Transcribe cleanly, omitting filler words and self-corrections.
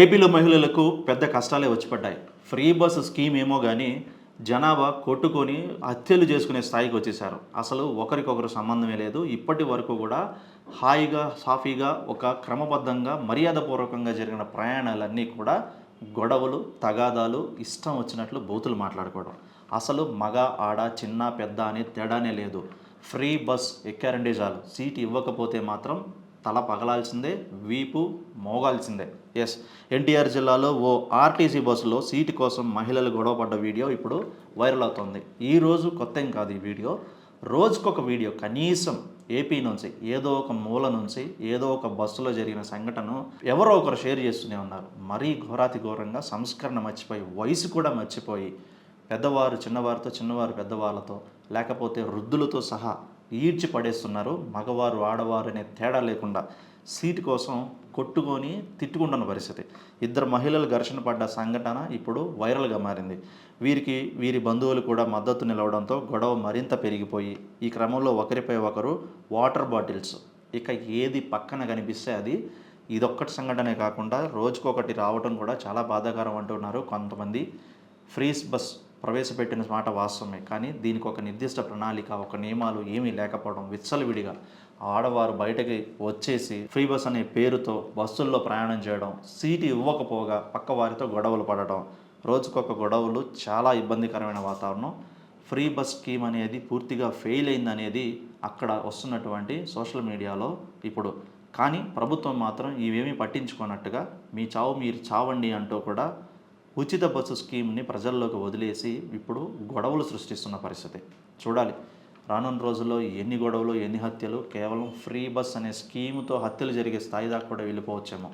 ఏపీలో మహిళలకు పెద్ద కష్టాలే వచ్చి పడ్డాయి. ఫ్రీ బస్ స్కీమ్ ఏమో గానీ, జనాభా కొట్టుకొని హత్యలు చేసుకునే స్థాయికి వచ్చేసారు. అసలు ఒకరికొకరు సంబంధమే లేదు. ఇప్పటి వరకు కూడా హాయిగా, సాఫీగా ఒక క్రమబద్ధంగా, మర్యాదపూర్వకంగా జరిగిన ప్రయాణాలన్నీ కూడా గొడవలు, తగాదాలు, ఇష్టం వచ్చినట్లు బూతులు మాట్లాడుకోవడం. అసలు మగ, ఆడ, చిన్న, పెద్ద అనే తేడానే లేదు. ఫ్రీ బస్ ఎక్కారంటే చాలు. సీట్ ఇవ్వకపోతే మాత్రం తల పగలాల్సిందే, వీపు మోగాల్సిందే. ఎస్, ఎన్టీఆర్ జిల్లాలో ఓ ఆర్టీసీ బస్సులో సీటు కోసం మహిళలు గొడవపడ్డ వీడియో ఇప్పుడు వైరల్ అవుతుంది. ఈరోజు కొత్త ఏం కాదు ఈ వీడియో. రోజుకొక వీడియో కనీసం ఏపీ నుంచి ఏదో ఒక మూల నుంచి ఏదో ఒక బస్సులో జరిగిన సంఘటన ఎవరో ఒకరు షేర్ చేస్తూనే ఉన్నారు. మరీ ఘోరాతి ఘోరంగా సంస్కరణ మర్చిపోయి, వయసు కూడా మర్చిపోయి, పెద్దవారు చిన్నవారితో, చిన్నవారు పెద్దవాళ్ళతో, లేకపోతే వృద్ధులతో సహా ఈడ్చి పడేస్తున్నారు. మగవారు ఆడవారు అనే తేడా లేకుండా సీటు కోసం కొట్టుకొని తిట్టుకుంటున్న పరిస్థితి. ఇద్దరు మహిళలు ఘర్షణ పడ్డ సంఘటన ఇప్పుడు వైరల్గా మారింది. వీరి బంధువులు కూడా మద్దతు నిలవడంతో గొడవ మరింత పెరిగిపోయి, ఈ క్రమంలో ఒకరిపై ఒకరు వాటర్ బాటిల్స్, ఇక ఏది పక్కన కనిపిస్తే అది. ఇదొక్కటి సంఘటనే కాకుండా రోజుకొకటి రావడం కూడా చాలా బాధాకరం అంటున్నారు కొంతమంది. ఫ్రీస్ బస్ ప్రవేశపెట్టిన మాట వాస్తవమే, కానీ దీనికి ఒక నిర్దిష్ట ప్రణాళిక, ఒక నియమాలు ఏమీ లేకపోవడం, విచ్చలవిడిగా ఆడవారు బయటకి వచ్చేసి ఫ్రీ బస్ అనే పేరుతో బస్సుల్లో ప్రయాణం చేయడం, సీటు ఇవ్వకపోగా పక్క వారితో గొడవలు పడడం, రోజుకొక గొడవలు, చాలా ఇబ్బందికరమైన వాతావరణం. ఫ్రీ బస్ స్కీమ్ అనేది పూర్తిగా ఫెయిల్ అయిందనేది అక్కడ వస్తున్నటువంటి సోషల్ మీడియాలో ఇప్పుడు. కానీ ప్రభుత్వం మాత్రం ఇవేమీ పట్టించుకున్నట్టుగా మీ చావు మీరు చావండి అంటూ కూడా ఉచిత బస్సు స్కీమ్ని ప్రజల్లోకి వదిలేసి ఇప్పుడు గొడవలు సృష్టిస్తున్న పరిస్థితి. చూడాలి రానున్న రోజుల్లో ఎన్ని గొడవలు, ఎన్ని హత్యలు. కేవలం ఫ్రీ బస్ అనే స్కీముతో హత్యలు జరిగే స్థాయి దాకా కూడా వెళ్ళిపోవచ్చేమో.